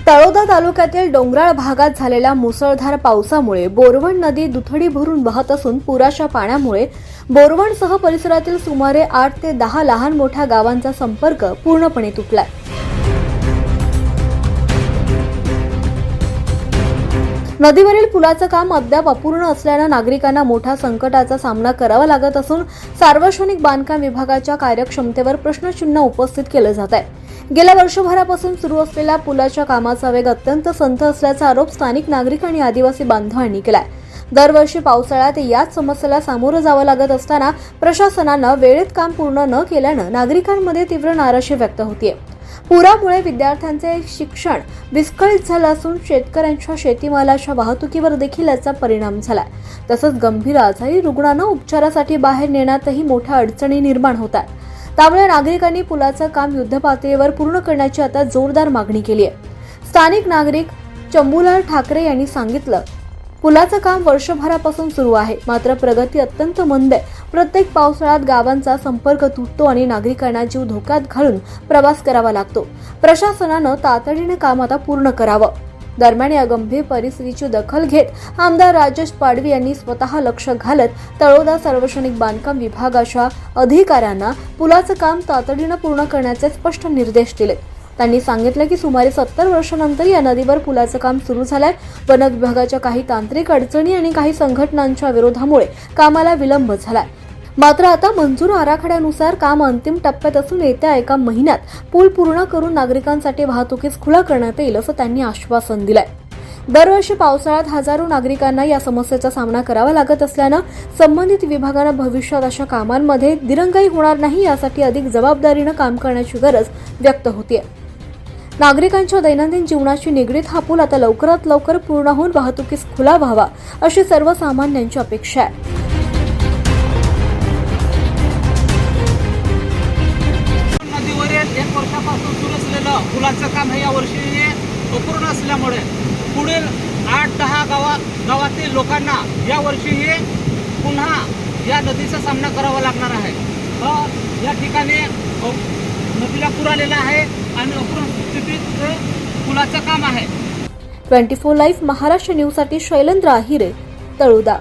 तळोदा तालुक्यातील डोंगराळ भागात झालेल्या मुसळधार पावसामुळे बोरवण नदी दुथडी भरून वाहत असून पुराच्या पाण्यामुळे बोरवणसह परिसरातील सुमारे 8 ते 10 लहान मोठ्या गावांचा संपर्क पूर्णपणे तुटलाय। नदीवरील पुलाचं काम अद्याप अपूर्ण असल्याने नागरिकांना मोठ्या संकटाचा सामना करावा लागत असून सार्वजनिक बांधकाम विभागाच्या कार्यक्षमतेवर प्रश्नचिन्ह उपस्थित केले जात आहे। गेल्या वर्षभरापासून सुरू असलेल्या पुलाच्या कामाचा वेग अत्यंत संथ असल्याचा आरोप स्थानिक नागरिक आणि आदिवासी बांधवांनी केलाय। दरवर्षी पावसाळ्यात याच समस्येला सामोरं जावं लागत असताना प्रशासनानं वेळेत काम पूर्ण न केल्यानं नागरिकांमध्ये तीव्र नाराजी व्यक्त होतीये। पुरामुळे विद्यार्थ्यांचे शिक्षण विस्कळीत झालं असून शेतकऱ्यांच्या शेतीमालाच्या वाहतुकीवर देखील याचा परिणाम झालाय। तसंच गंभीर आजारी रुग्णांना उपचारासाठी बाहेर नेण्यातही मोठ्या अडचणी निर्माण होत आहेत। त्यामुळे नागरिकांनी पुलाचं काम युद्धपातळीवर पूर्ण करण्याची आता जोरदार मागणी केली आहे। स्थानिक नागरिक चंबुलाल ठाकरे यांनी सांगितलं, पुलाचं काम वर्षभरापासून सुरू आहे, मात्र प्रगती अत्यंत मंद आहे। प्रत्येक पावसाळ्यात गावांचा संपर्क तुटतो आणि नागरिकांना जीव धोक्यात घालून प्रवास करावा लागतो। प्रशासनानं तातडीने काम आता पूर्ण करावं। दरम्यान या गंभीर परिस्थितीची दखल घेत आमदार राजेश पाडवी यांनी स्वतः लक्ष घालत तळोदा सार्वजनिक बांधकाम विभागाच्या अधिकाऱ्यांना पुलाचं काम तातडीने पूर्ण करण्याचे स्पष्ट निर्देश दिले। त्यांनी सांगितलं की सुमारे 70 वर्षांनंतर या नदीवर पुलाचं काम सुरू झालंय। वन विभागाच्या काही तांत्रिक अडचणी आणि काही संघटनांच्या विरोधामुळे कामाला विलंब झालाय। मात्र आता मंजूर आराखड्यानुसार काम अंतिम टप्प्यात असून येत्या 1 महिन्यात पूल पूर्ण करून नागरिकांसाठी वाहतुकीस खुला करण्यात येईल असं त्यांनी आश्वासन दिलंय। दरवर्षी पावसाळ्यात हजारो नागरिकांना या समस्येचा सामना करावा लागत असल्यानं संबंधित विभागानं भविष्यात अशा कामांमध्ये दिरंगाई होणार नाही यासाठी अधिक जबाबदारीनं काम करण्याची गरज व्यक्त होतीये। नागरिकांच्या दैनंदिन जीवनाशी निगडीत हा पूल आता लवकरात लवकर पूर्ण होऊन वाहतुकीस खुला व्हावा अशी सर्वसामान्यांची अपेक्षा आहे। एक वर्षापासून सुरू असलेलं पुलाचं काम हे यावर्षी अपूर्ण असल्यामुळे पुढील 8-10 गावातील लोकांना यावर्षी पुन्हा या नदीचा सामना करावा लागणार आहे। या ठिकाणी नदीला पूर आलेला आहे आणि अपूर्ण स्थितीत पुलाचं काम आहे। 24 लाईव्ह महाराष्ट्र न्यूजसाठी शैलेंद्र आहिरे, तळोदा।